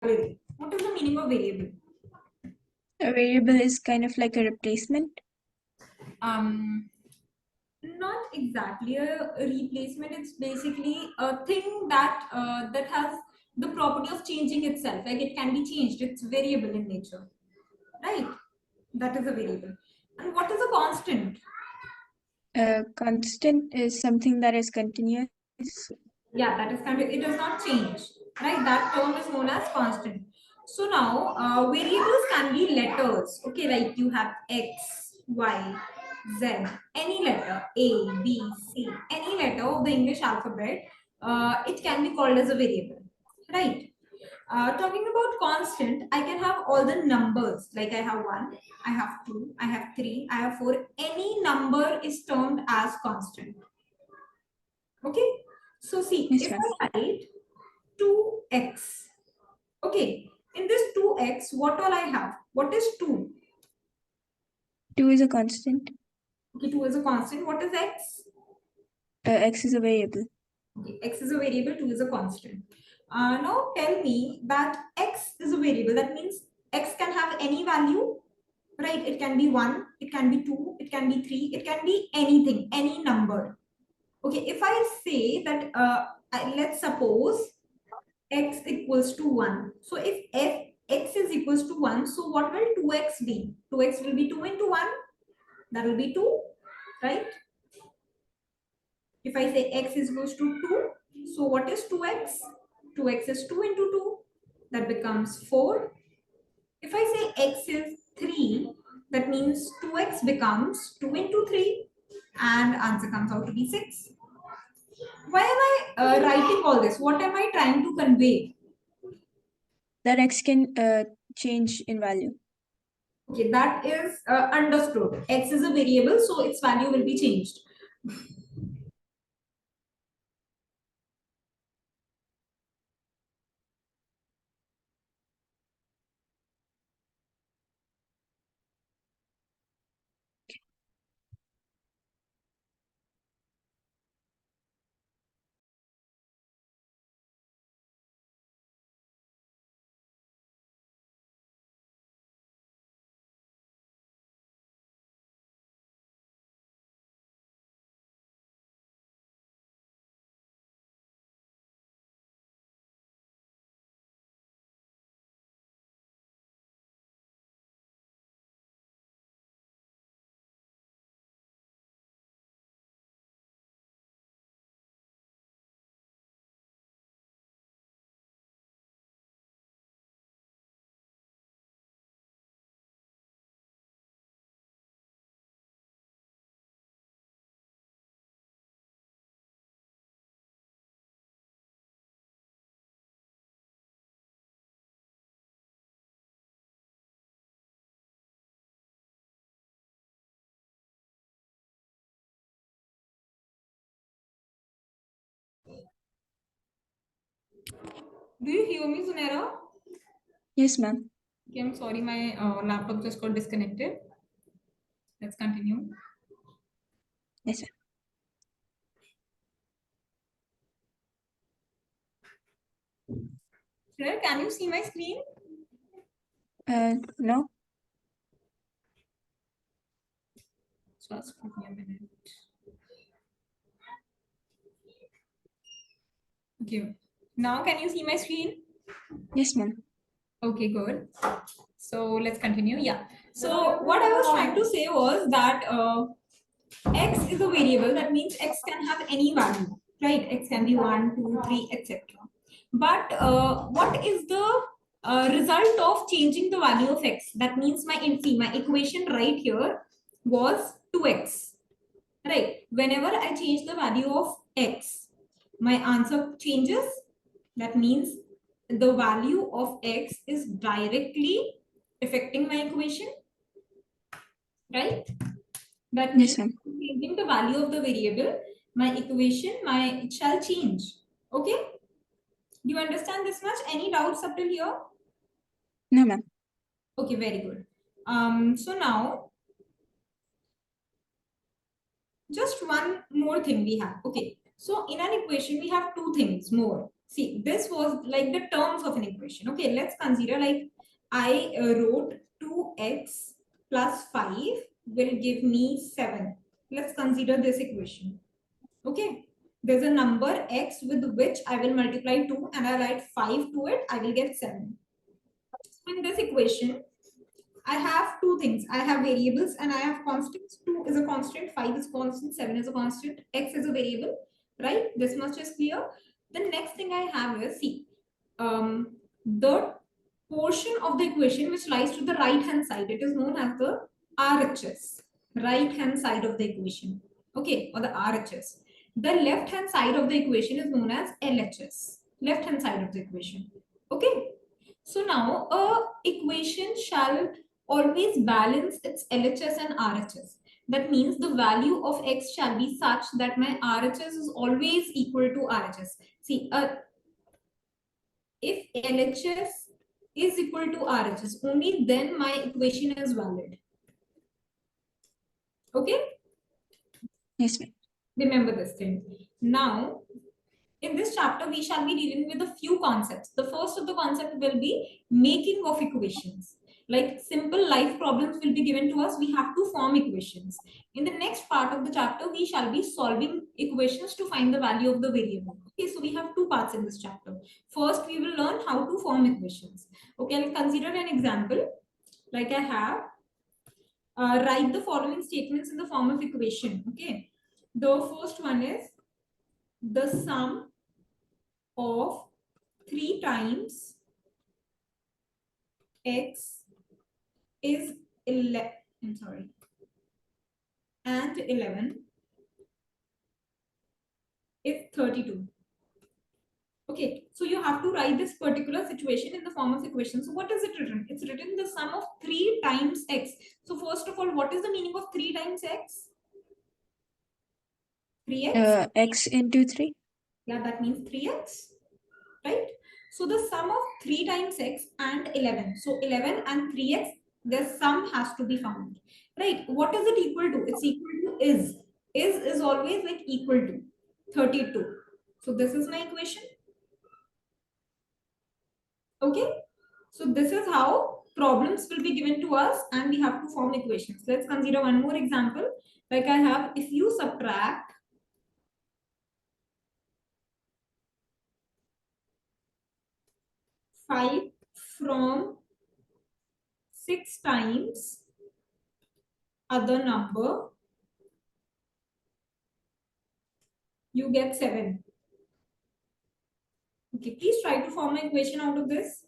What is the meaning of variable? A variable is kind of like a replacement. Not exactly a replacement. It's basically a thing that that has the property of changing itself. Like it can be changed. It's variable in nature, right? That is a variable. And what is a constant? A constant is something that is continuous. Yeah, that is kind of, it does not change, right? That term is known as constant. So now variables can be letters. Okay, like you have x, y, z, any letter, a, b, c, any letter of the English alphabet. It can be called as a variable, right? Talking about constant, I can have all the numbers. Like I have 1, I have 2, I have 3, I have 4. Any number is termed as constant. Okay, so see, Yes, if ma'am. I write 2x, okay, in this 2x, what all I have? What is 2? 2 is a constant. Okay, 2 is a constant. What is x? X is a variable. Okay, x is a variable, 2 is a constant. Now tell me that x is a variable. That means x can have any value, right? It can be 1, it can be 2, it can be 3, it can be anything, any number. Okay, if I say that, let's suppose x equals to 1. So if x is equals to 1, so what will 2x be? 2x will be 2 into 1. That will be 2, right? If I say x is equals to 2, so what is 2x? 2x is 2 into 2. That becomes 4. If I say x is 3, that means 2x becomes 2 into 3. And answer comes out to be 6. Why am I writing all this? What am I trying to convey? That X can change in value. Okay, that is understood. X is a variable, so its value will be changed. Do you hear me, Sunera? Yes, ma'am. Okay, I'm sorry, my laptop just got disconnected. Let's continue. Yes, Sunera, can you see my screen? ma'am. No. Just give me a minute. Okay. Now, can you see my screen? Yes, ma'am. Okay, good. So let's continue. Yeah. So what I was trying to say was that x is a variable. That means x can have any value, right? X can be 1, 2, 3, etc. But what is the result of changing the value of x? That means my equation right here was 2x, right? Whenever I change the value of x, my answer changes. That means the value of x is directly affecting my equation, right? That means Yes, ma'am. changing the value of the variable, my equation, it shall change. Okay? Do you understand this much? Any doubts up till here? No, ma'am. Okay, very good. So now just one more thing we have. Okay. So in an equation, we have two things more. See, this was like the terms of an equation. Okay, let's consider like I wrote 2x plus 5 will give me 7. Let's consider this equation. Okay, there's a number x with which I will multiply 2 and I write 5 to it, I will get 7. So in this equation, I have two things. I have variables and I have constants. 2 is a constant, 5 is constant, 7 is a constant, x is a variable, right? This much is clear. The next thing I have is, see, the portion of the equation which lies to the right hand side, it is known as the RHS, right hand side of the equation, okay, or the RHS. The left hand side of the equation is known as LHS, left hand side of the equation, okay. So now a equation shall always balance its LHS and RHS. That means the value of x shall be such that my RHS is always equal to RHS. See, if LHS is equal to RHS, only then my equation is valid. Okay? Yes, ma'am. Remember this thing. Now, in this chapter, we shall be dealing with a few concepts. The first of the concept will be making of equations. Like simple life problems will be given to us. We have to form equations. In the next part of the chapter, we shall be solving equations to find the value of the variable. Okay, so we have two parts in this chapter. First, we will learn how to form equations. Okay, I'll consider an example. Like I have, write the following statements in the form of equation. Okay, the first one is the sum of 3 times x is 11, I'm sorry, and 11 is 32. Okay, so you have to write this particular situation in the form of equation. So what is it written? It's written the sum of 3 times x. So first of all, what is the meaning of 3 times x? 3x? X into 3. Yeah, that means 3x, right? So the sum of 3 times x and 11. So 11 and 3x, their sum has to be found, right? What is it equal to? It's equal to is. Is always like equal to 32. So this is my equation. Okay. So this is how problems will be given to us and we have to form equations. Let's consider one more example. Like I have, if you subtract 5 from 6 times other number, you get 7. Okay, please try to form an equation out of this.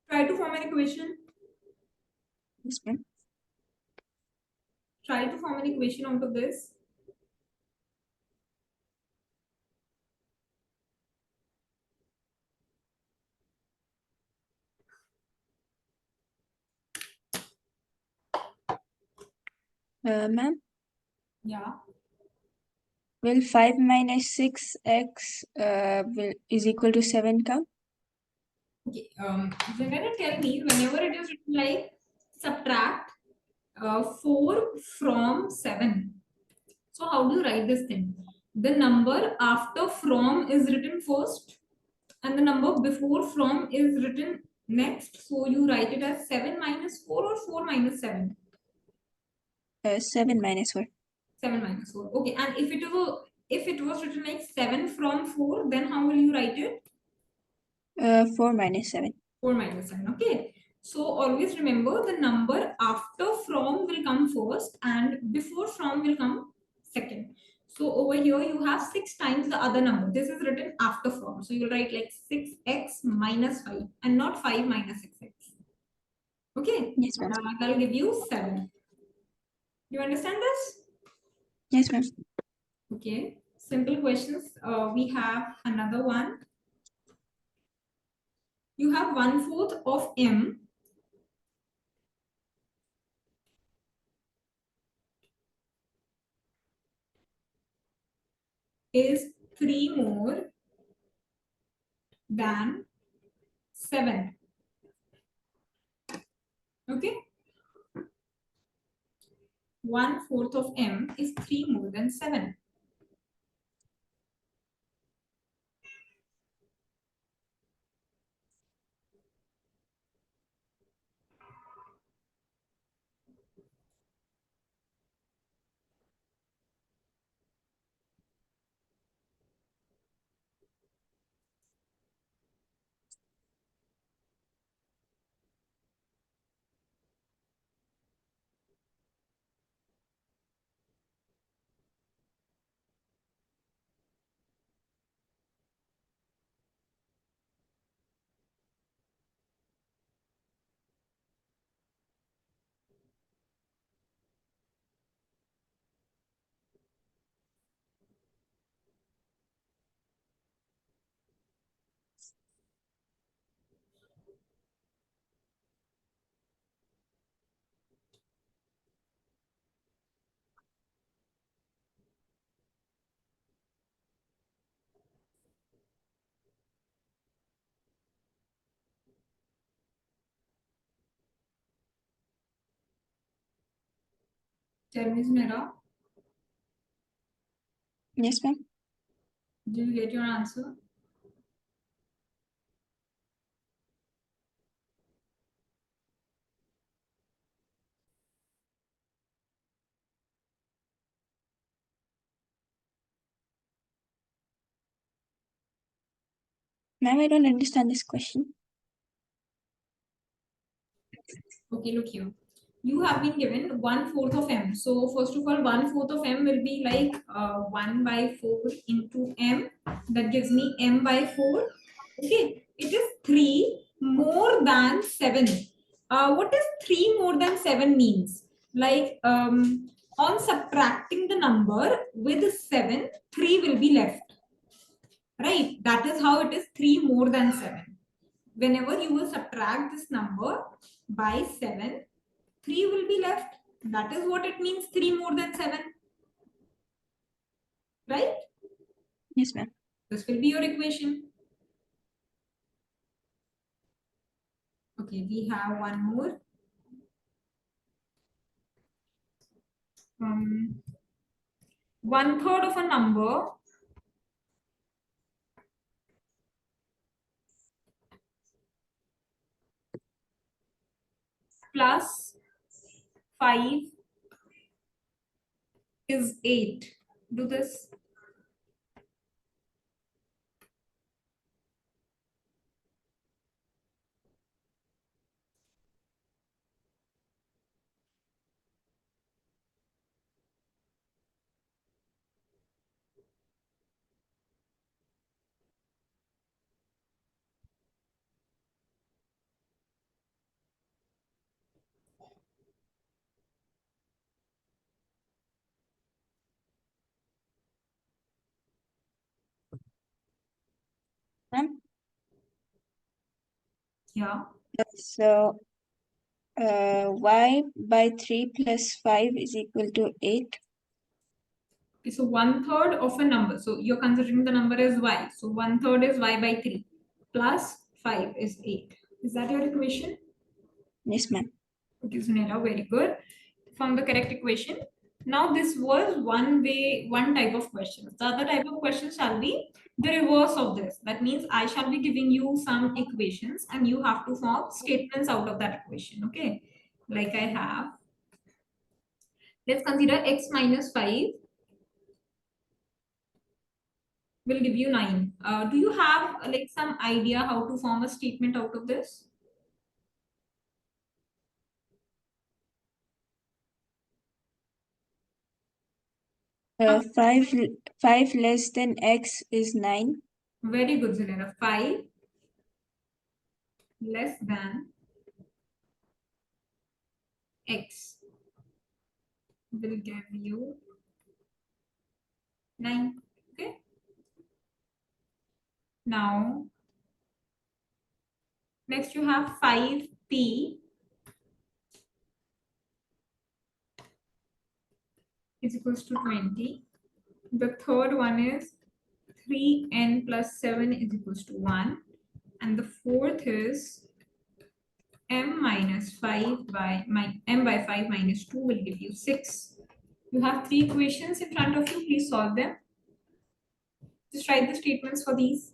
Try to form an equation. Yes, ma'am. Try to form an equation out of this. Ma'am, Yeah. will 5 minus 6x is equal to 7 come? Okay. You're gonna tell me whenever it is written like subtract 4 from 7. So how do you write this thing? The number after from is written first and the number before from is written next. So you write it as 7 minus 4 or 4 minus 7. 7 minus 4. 7 minus 4. Okay. And if it was written like 7 from 4, then how will you write it? 4 minus 7. 4 minus 7. Okay. So always remember the number after from will come first and before from will come second. So over here you have 6 times the other number. This is written after from. So you'll write like 6x minus 5 and not 5 minus 6x. Okay. Yes, ma'am. That'll give you 7. You understand this? Yes, ma'am. Okay. Simple questions. We have another one. You have 1/4 of m is 3 more than 7. Okay, 1/4 of m is 3 more than 7. Tell me, Sunera, Yes, ma'am. did you get your answer? Ma'am, I don't understand this question. Okay, look here. You have been given 1/4 of m. So first of all, 1/4 of m will be like 1/4 into m. That gives me m by 4. Okay, it is 3 more than 7. What does 3 more than 7 means? Like on subtracting the number with 7, 3 will be left. Right? That is how it is 3 more than 7. Whenever you will subtract this number by 7, 3 will be left. That is what it means, 3 more than 7. Right? Yes, ma'am. This will be your equation. Okay, we have one more. 1/3 of a number plus 5 is 8. Do this. Ma'am, Yeah. so y by 3 plus 5 is equal to 8. Okay, so 1/3 of a number. So you're considering the number as y. So 1/3 is y by 3 plus 5 is 8. Is that your equation? Yes, ma'am. Okay, Sunera, very good. Found the correct equation. Now this was one type of question. The other type of question shall be the reverse of this. That means I shall be giving you some equations and you have to form statements out of that equation. Okay, like I have. Let's consider x minus 5 will give you 9. Do you have like some idea how to form a statement out of this? Uh, 5, 5 less than x is 9. Very good, Zelena. 5 less than x will give you 9. Okay. Now, next you have 5p is equals to 20. The third one is 3n plus 7 is equals to 1. And the fourth is m minus 5 by m by 5 minus 2 will give you 6. You have three equations in front of you. Please solve them. Just write the statements for these.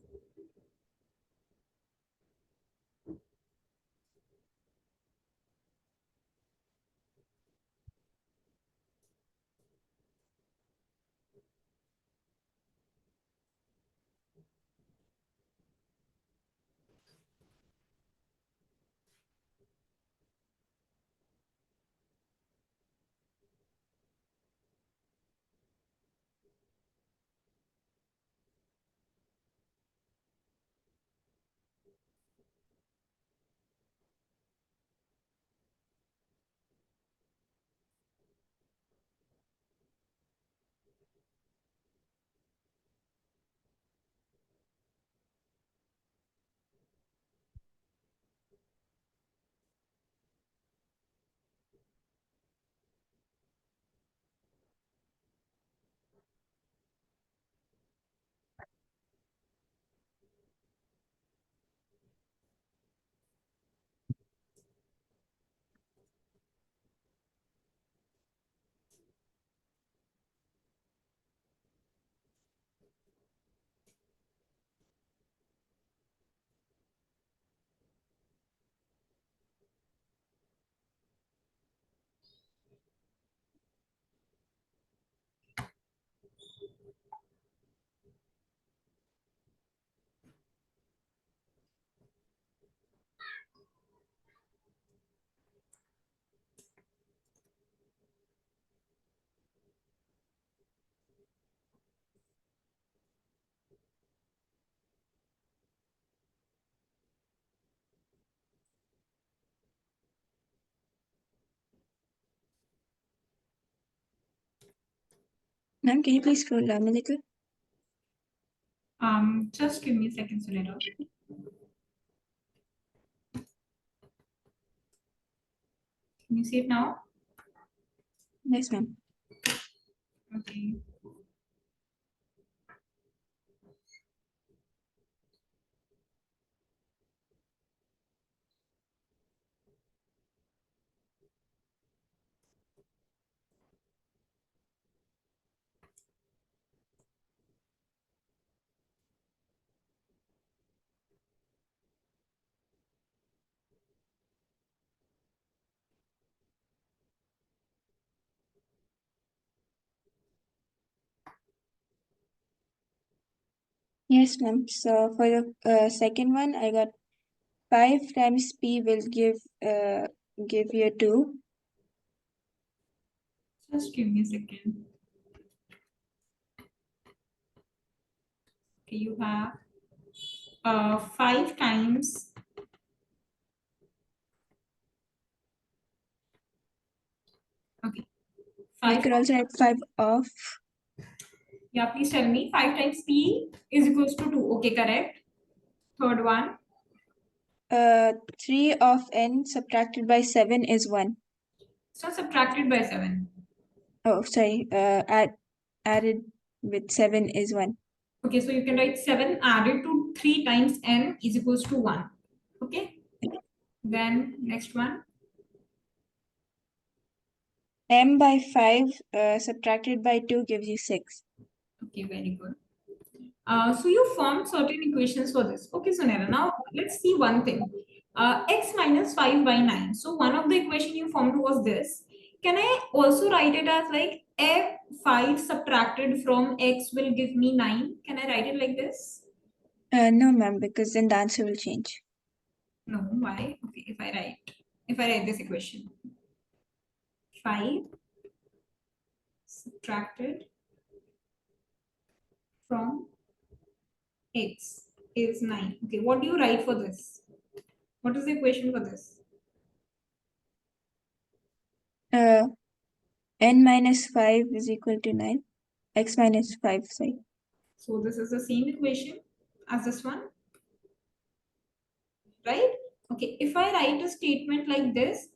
Ma'am, can you please scroll down a little? Just give me a second, Sunita. Can you see it now? Yes, ma'am. Okay. Yes, ma'am. So for the second one, I got 5 times p will give you 2. Just give me a second. Okay, you have 5 times. Okay. We 5. could also write 5 of Yeah, please tell me. 5 times p is equals to 2. Okay, correct. Third one. 3 of n subtracted by 7 is 1. It's not subtracted by 7. Oh, sorry. Added with 7 is 1. Okay, so you can write 7 added to 3 times n is equals to 1. Okay. Then next one. M by 5 subtracted by 2 gives you 6. Okay, very good. So you formed certain equations for this. Okay, so Nera, now let's see one thing. X minus 5 by 9. So one of the equation you formed was this. Can I also write it as like f5 subtracted from x will give me 9? Can I write it like this? No, ma'am, because then the answer will change. No, why? Okay, if I write this equation, 5 subtracted from x is 9. Okay, what do you write for this? What is the equation for this? Uh, n minus 5 is equal to 9. X minus 5, sorry. So this is the same equation as this one, right? Okay, if I write a statement like this,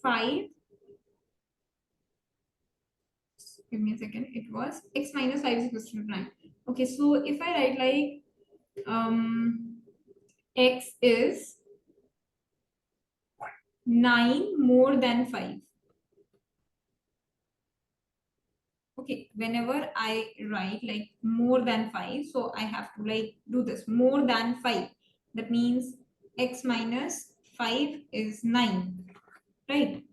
5 give me a second. It was x minus 5 is equal to 9. Okay, so if I write like x is 9 more than 5. Okay, whenever I write like more than 5, so I have to like do this more than 5. That means x minus 5 is 9, right?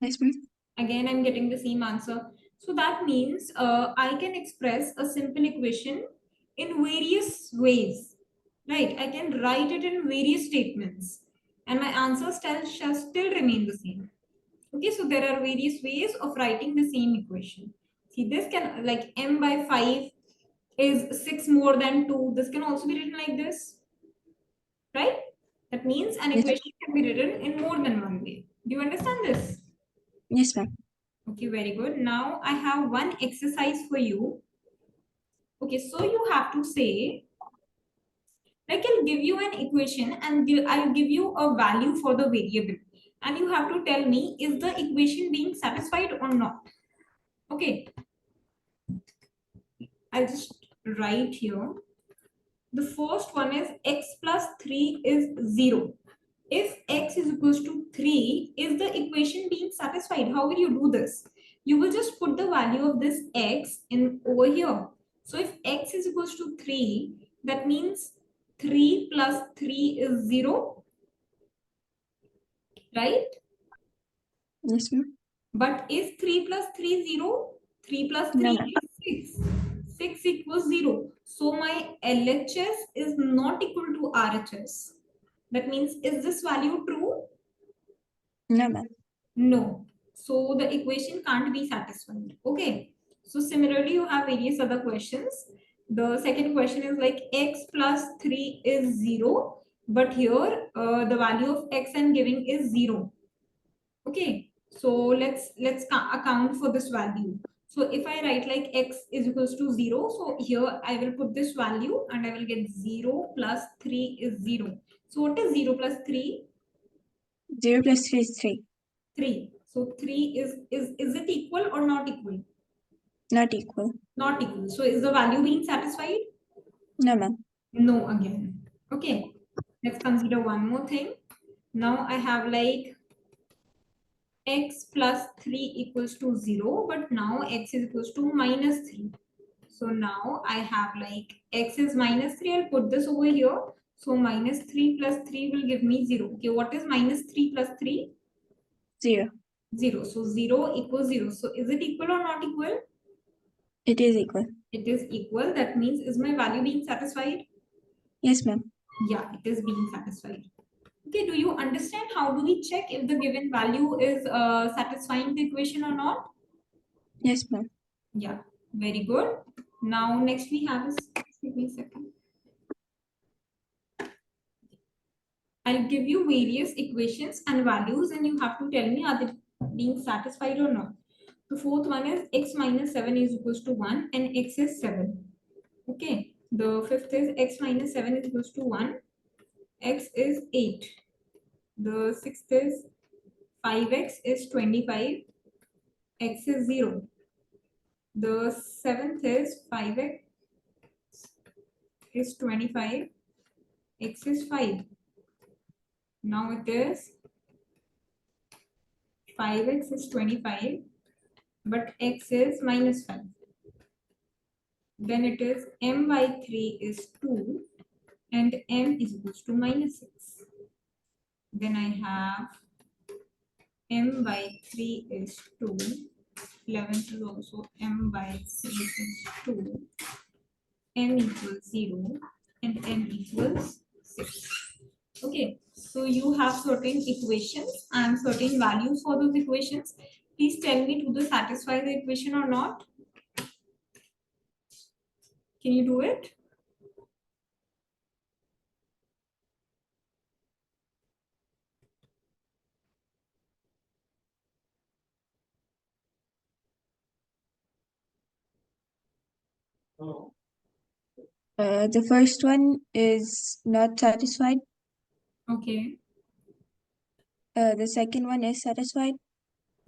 Yes, ma'am. Again, I'm getting the same answer. So that means I can express a simple equation in various ways, right? I can write it in various statements and my answer shall still remain the same. Okay, so there are various ways of writing the same equation. See, this can like m by 5 is 6 more than 2. This can also be written like this, right? That means an Yes. equation can be written in more than one way. Do you understand this? Yes, ma'am. Okay, very good. Now I have one exercise for you. Okay, so you have to say, like I'll give you an equation and I'll give you a value for the variable. And you have to tell me, is the equation being satisfied or not? Okay, I'll just write here. The first one is x plus 3 is 0. If x is equals to 3, is the equation being satisfied? How will you do this? You will just put the value of this x in over here. So if x is equals to 3, that means 3 plus 3 is 0, right? Yes, ma'am. But is 3 plus 3 0? 3 plus No, 3 ma'am. is 6. 6 equals 0. So my LHS is not equal to RHS. That means, is this value true? No, ma'am. No. So the equation can't be satisfied. Okay. So similarly, you have various other questions. The second question is like x plus 3 is 0. But here the value of x I'm giving is 0. Okay. So let's account for this value. So if I write like x is equals to 0, so here I will put this value and I will get 0 plus 3 is 0. So what is 0 plus 3? 0 plus 3 is 3. 3. So 3 is it equal or not equal? Not equal. Not equal. So is the value being satisfied? No, ma'am. No again. Okay. Let's consider one more thing. Now I have like x plus 3 equals to 0, but now x is equals to minus 3. So now I have like x is minus 3. I'll put this over here. So minus 3 plus 3 will give me 0. Okay, what is minus 3 plus 3? 0. 0. So 0 equals 0. So is it equal or not equal? It is equal. It is equal. That means, is my value being satisfied? Yes, ma'am. Yeah, it is being satisfied. Okay, do you understand how do we check if the given value is satisfying the equation or not? Yes, ma'am. Yeah, very good. Now next we have is, give me a second. I'll give you various equations and values and you have to tell me are they being satisfied or not. The fourth one is x minus 7 is equals to 1 and x is 7. Okay. The fifth is x minus 7 is equals to 1. X is 8. The sixth is 5x is 25. X is 0. The seventh is 5x is 25. X is 5. Now it is 5x is 25, but x is minus 5. Then it is m by 3 is 2 and m is equals to minus 6. Then I have m by 3 is 2. 11th is also m by 3 is 2. M equals 0 and n equals 6. Okay, so you have certain equations and certain values for those equations. Please tell me, do they satisfy the equation or not? Can you do it? The first one is not satisfied. Okay, The second one is satisfied.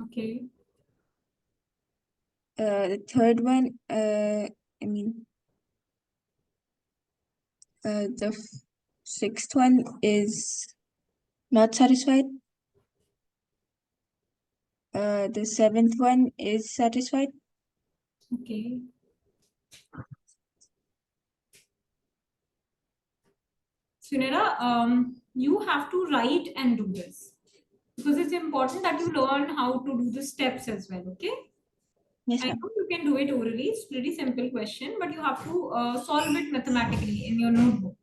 okay. The third one, I mean, the sixth one is not satisfied. The seventh one is satisfied. Okay. Sunera, you have to write and do this because it's important that you learn how to do the steps as well. Okay. Yes, I ma'am. know you can do it orally. It's pretty simple question, but you have to solve it mathematically in your notebook.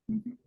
Mhm.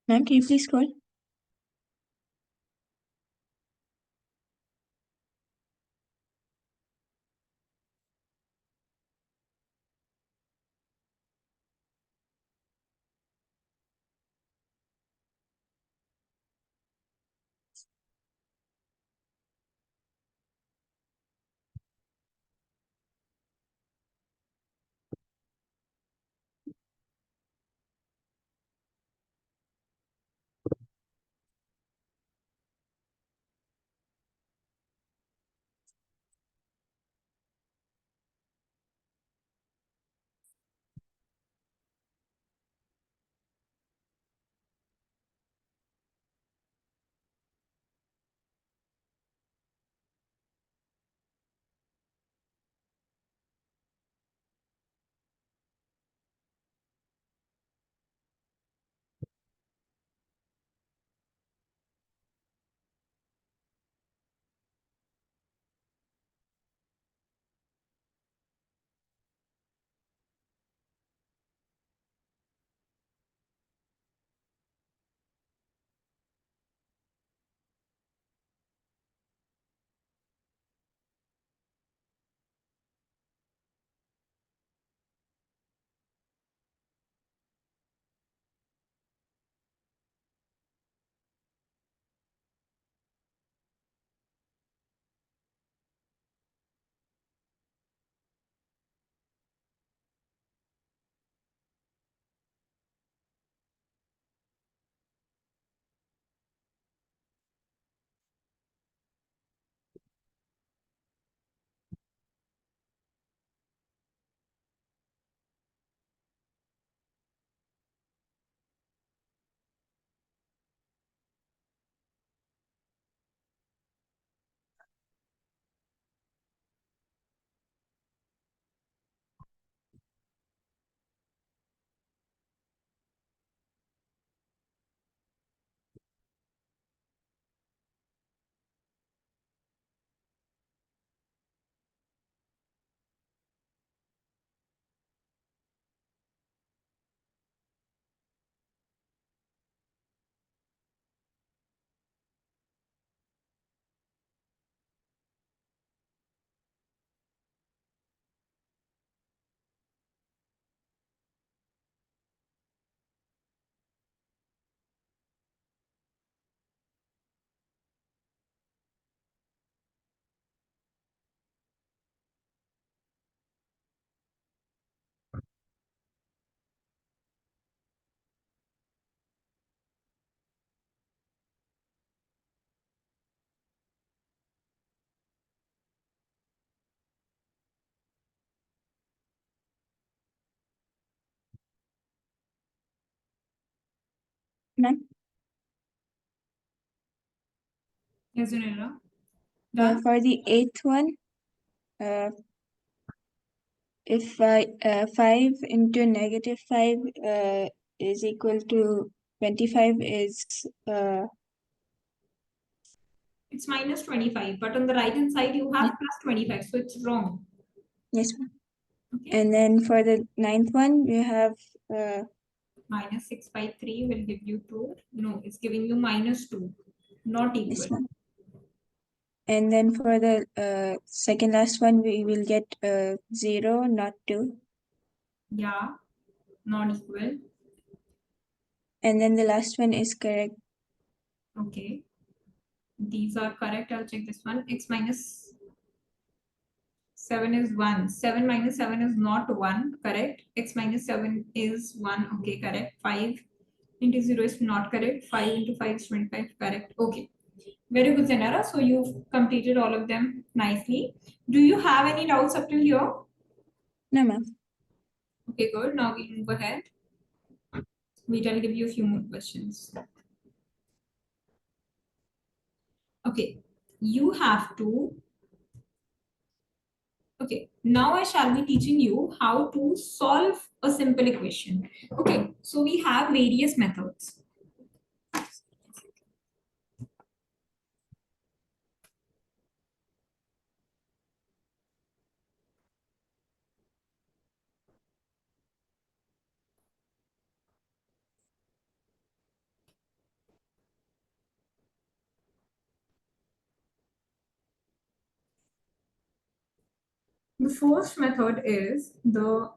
Ma'am, can you please scroll? Ma'am, Yes, Junera. Done? for the eighth one, uh, if 5 into negative 5 is equal to 25 is It's minus 25, but on the right hand side you have plus 25, so it's wrong. yes, ma'am. Okay. And then for the ninth one, we have Minus 6 by 3 will give you 2. No, it's giving you minus 2, not this equal. one. And then for the second last one, we will get 0, not 2. Yeah, not equal. And then the last one is correct. Okay. These are correct. I'll check this one. X minus 7 is 1. 7 minus 7 is not 1. Correct. X minus 7 is 1. Okay, correct. 5 into 0 is not correct. 5 into 5 is 25. Correct. Okay. Very good, Zenara. So you've completed all of them nicely. Do you have any doubts up till here? No, ma'am. Okay, good. Now we move ahead. Wait, I'll give you a few more questions. Okay. You have to. Okay. Now I shall be teaching you how to solve a simple equation. Okay. So we have various methods. The first method is the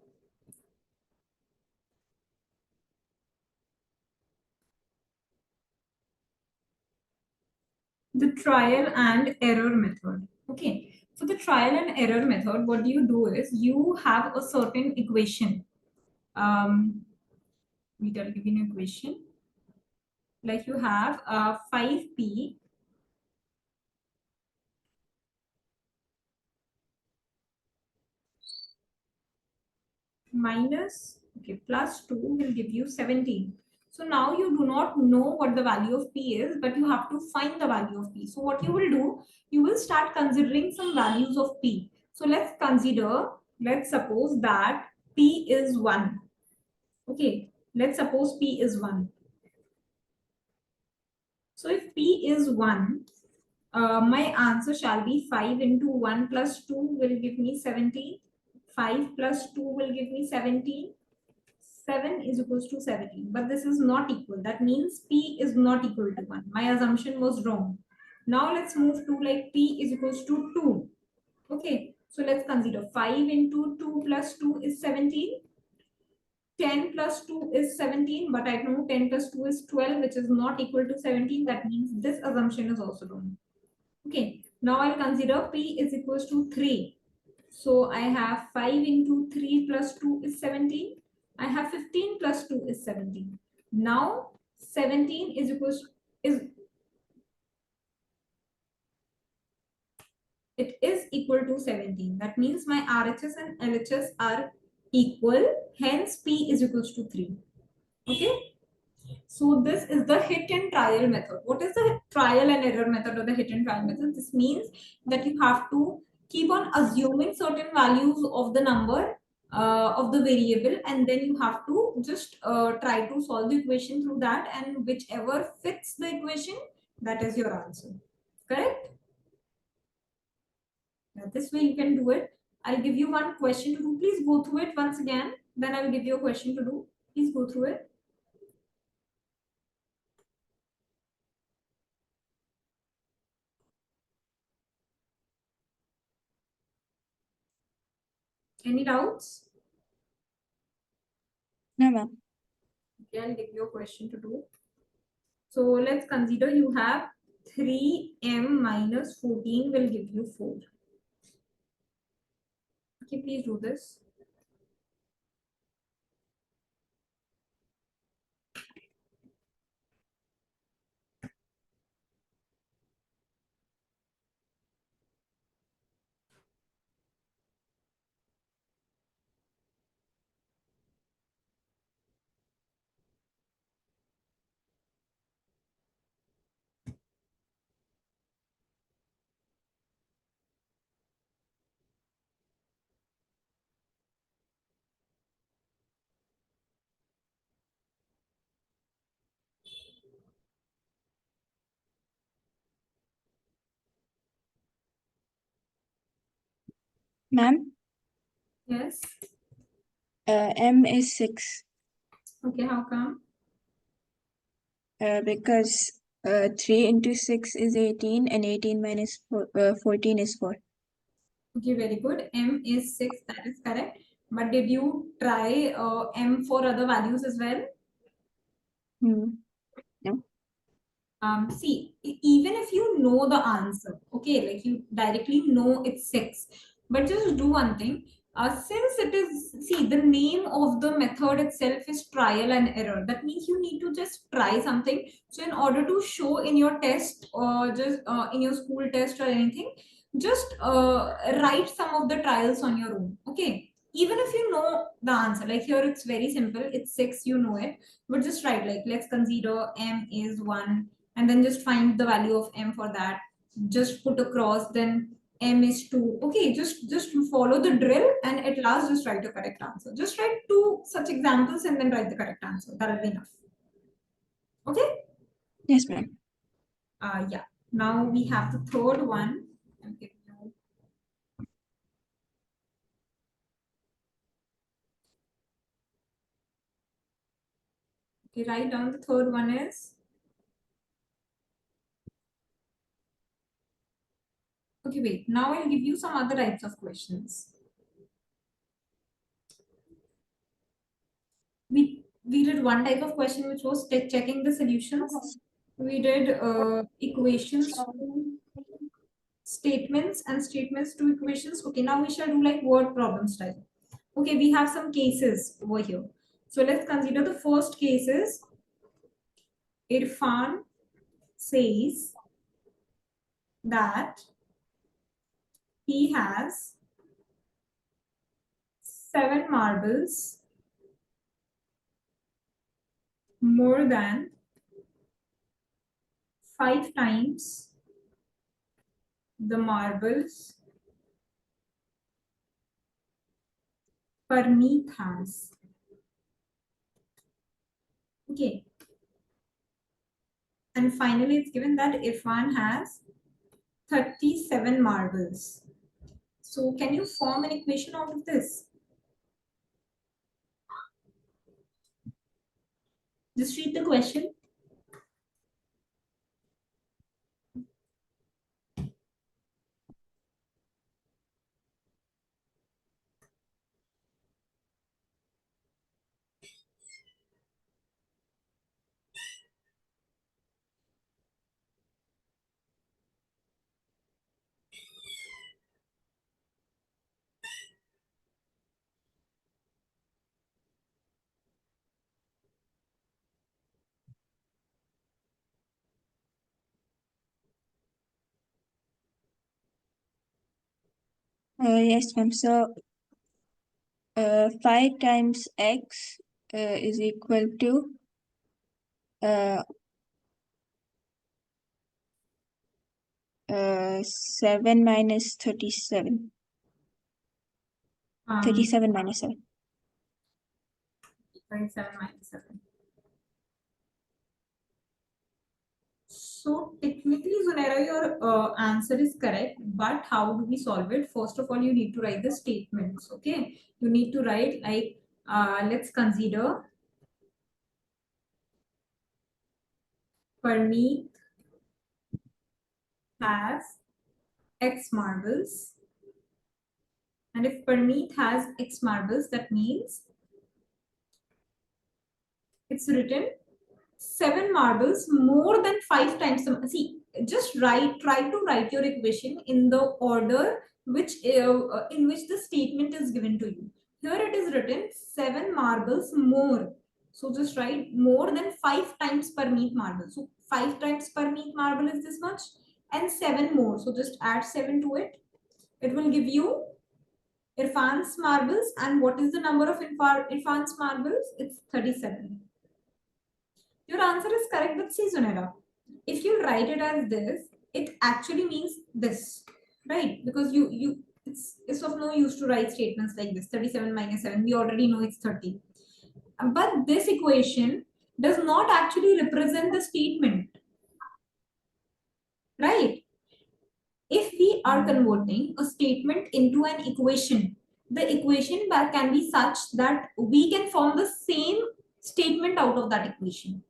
trial and error method. Okay. For the trial and error method, what you do is you have a certain equation. We are giving an equation like you have 5p minus plus 2 will give you 17. So now you do not know what the value of p is, but you have to find the value of p. So what you will do, you will start considering some values of p. So let's suppose that p is 1. Okay, let's suppose p is 1. So if p is 1, my answer shall be 5 into 1 plus 2 will give me 17. 5 plus 2 will give me 17. 7 is equals to 17. But this is not equal. That means p is not equal to 1. My assumption was wrong. Now let's move to like p is equals to 2. Okay. So let's consider 5 into 2 plus 2 is 17. 10 plus 2 is 17, but I know 10 plus 2 is 12, which is not equal to 17. That means this assumption is also wrong. Okay, now I'll consider p is equals to 3. So I have 5 into 3 plus 2 is 17. I have 15 plus 2 is 17. Now 17 is equals is it is equal to 17. That means my RHS and LHS are equal. Hence P is equals to 3. Okay. So this is the hit and trial method. What is the trial and error method or the hit and trial method? This means that you have to keep on assuming certain values of the number of the variable, and then you have to just try to solve the equation through that, and whichever fits the equation, that is your answer. Correct? Now, this way you can do it. I'll give you one question to do. Please go through it once again. Then I will give you a question to do. Please go through it. Any doubts? No, ma'am. Okay, I'll give you a question to do. So let's consider you have 3m minus 14 will give you 4. Okay, please do this. Ma'am, Yes. M is 6. Okay, how come? Because 3 into 6 is 18 and 18 minus 14 is 4. Okay, very good. M is 6, that is correct. But did you try M for other values as well? No. See, even if you know the answer, okay, like you directly know it's 6, but just do one thing. Since it is, see, the name of the method itself is trial and error. That means you need to just try something. So, in order to show in your test or just in your school test or anything, just write some of the trials on your own, okay? Even if you know the answer, like here it's very simple, it's 6, you know it, but just write like, let's consider M is 1, and then just find the value of M for that, just put across, then M is 2. Okay, just follow the drill, and at last just write the correct answer. Just write two such examples and then write the correct answer. That'll be enough. Okay. Yes, ma'am. Yeah, now we have the third one. I'll give you. Okay, write down. The third one is, okay, wait, now I'll give you some other types of questions. We did one type of question which was checking the solutions. We did equations to statements and statements to equations. Okay, now we shall do like word problem style. Okay, we have some cases over here. So let's consider the first case is Irfan says that he has 7 marbles more than 5 times the marbles Parmeet has. Okay, and finally it's given that Irfan has 37 marbles. So can you form an equation out of this? Just read the question. Yes, ma'am. So 5 times x is equal to 7 minus 37. 37 minus 7. 27 minus 7. So technically, Zunera, your answer is correct. But how do we solve it? First of all, you need to write the statements. Okay, you need to write like, let's consider Parmeet has X marbles, and if Parmeet has X marbles, that means it's written 7 marbles more than 5 times. See, just try to write your equation in the order which in which the statement is given to you. Here it is written 7 marbles more. So just write more than 5 times per meet marble. So 5 times per meet marble is this much, and 7 more. So just add 7 to it. It will give you Irfan's marbles. And what is the number of Irfan's marbles? It's 37. Your answer is correct, but see, Zunera, if you write it as this, it actually means this, right? Because it's of no use to write statements like this. 37 minus 7, we already know it's 30. But this equation does not actually represent the statement, right? if we are converting a statement into an equation, the equation can be such that we can form the same statement out of that equation.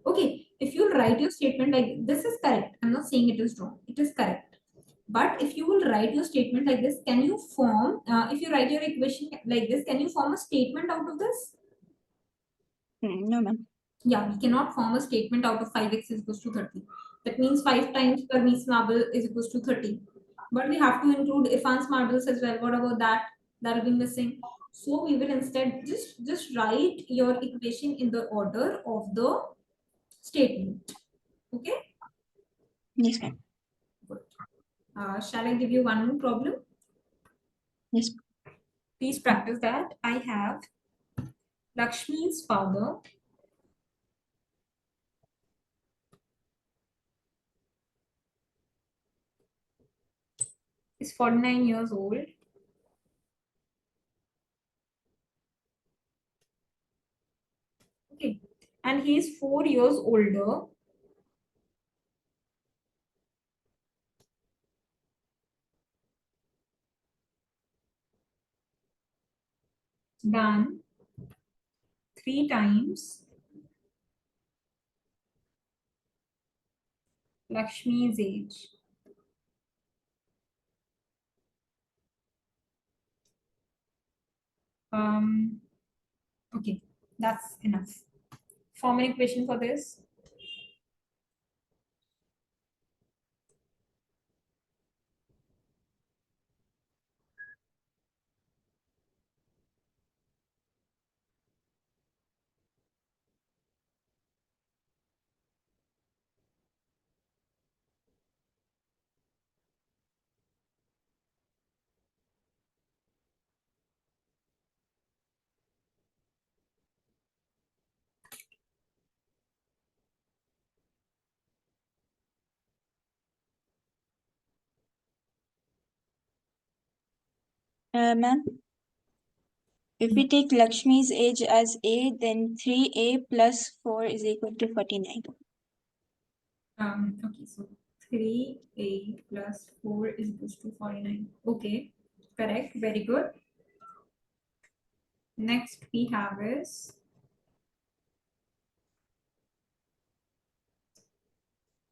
Okay, if you write your statement like this is correct, I'm not saying it is wrong, it is correct. But if you will write your statement like this, can you form, if you write your equation like this, can you form a statement out of this? No, ma'am. Yeah, we cannot form a statement out of 5x is equals to 30. That means 5 times Parmees marble is equals to 30. But we have to include Irfan's marbles as well. What about that? That will be missing. So we will instead just write your equation in the order of the statement. Okay? Yes, ma'am. Good. Shall I give you one more problem? Yes. Please practice that. I have Lakshmi's father is 49 years old. Okay. And he is 4 years older than 3 times Lakshmi's age. Okay, that's enough. Form an equation for this. Ma'am, if we take Lakshmi's age as A, then 3A plus 4 is equal to 49. Okay, so 3a plus 4 is equals to 49. Okay, correct. Very good. Next we have is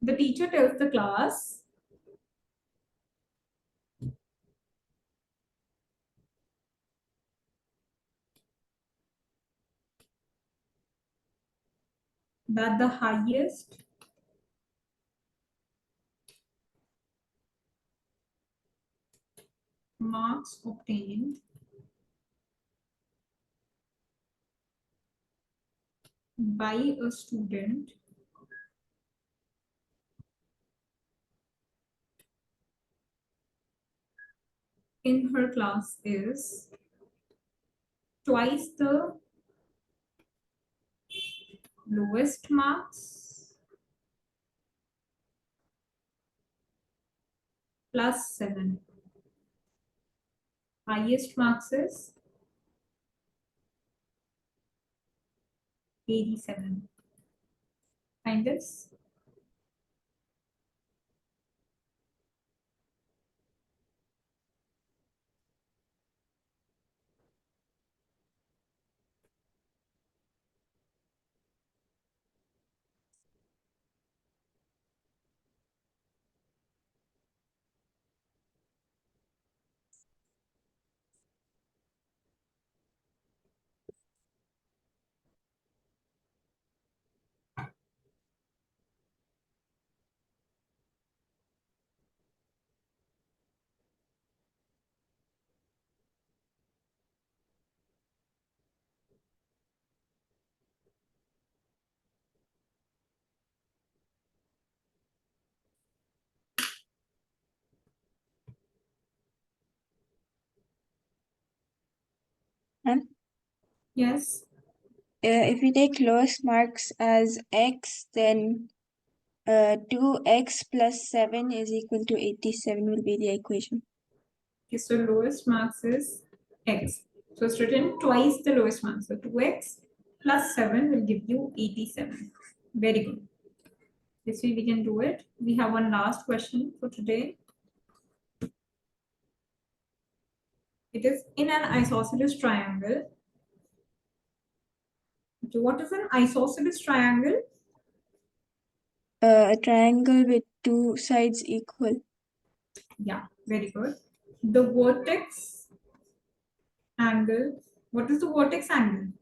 the teacher tells the class that the highest marks obtained by a student in her class is twice the lowest marks plus 7. Highest marks is 87. Find this. Ma'am, Yes. if we take lowest marks as X, then 2X plus 7 is equal to 87 will be the equation. Okay, so lowest marks is x. So it's written twice the lowest marks. So 2x plus 7 will give you 87. Very good. This way we can do it. We have one last question for today. It is in an isosceles triangle. Okay, what is an isosceles triangle? A triangle with two sides equal. Yeah, very good. The vertex angle. What is the vertex angle?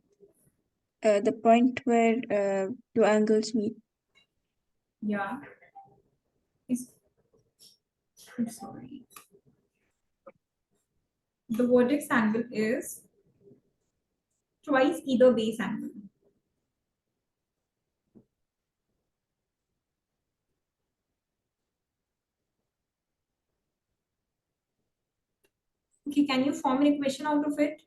The point where two angles meet. Yeah. Is I'm sorry. The vertex angle is twice either base angle. Okay, can you form an equation out of it?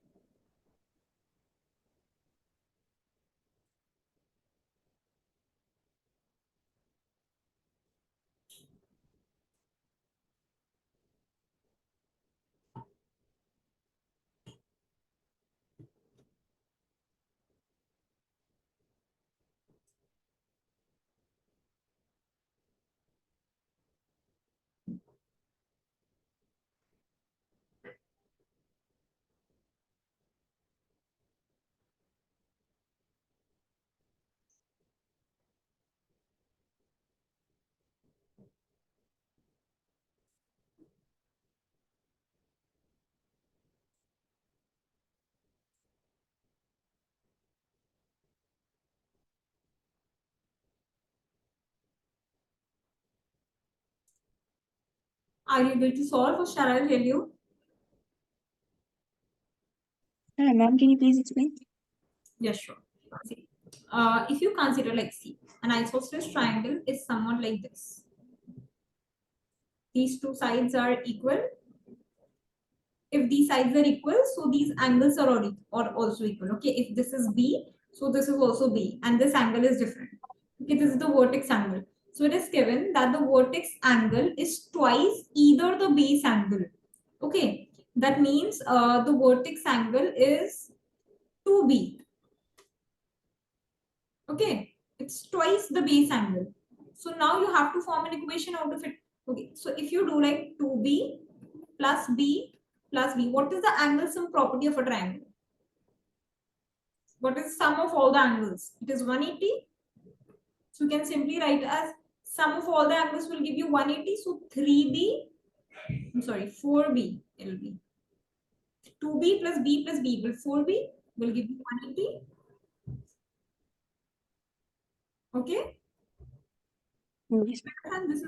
Are you able to solve or shall I tell you? Ma'am, can you please explain? Yes, sure. See, if you consider like see, an isosceles triangle is somewhat like this. These two sides are equal. If these sides are equal, so these angles are also equal. Okay, if this is B, so this is also B, and this angle is different. Okay, this is the vertex angle. So it is given that the vertex angle is twice either the base angle. Okay, that means the vertex angle is 2B. Okay, it's twice the base angle. So now you have to form an equation out of it. Okay, so if you do like 2B plus B plus B, what is the angle sum property of a triangle? What is sum of all the angles? It is 180. So you can simply write as sum of all the angles will give you 180. So 3B, I'm sorry, 4B it'll be. 2B plus B plus B will 4B will give you 180. Okay. Yes. And this is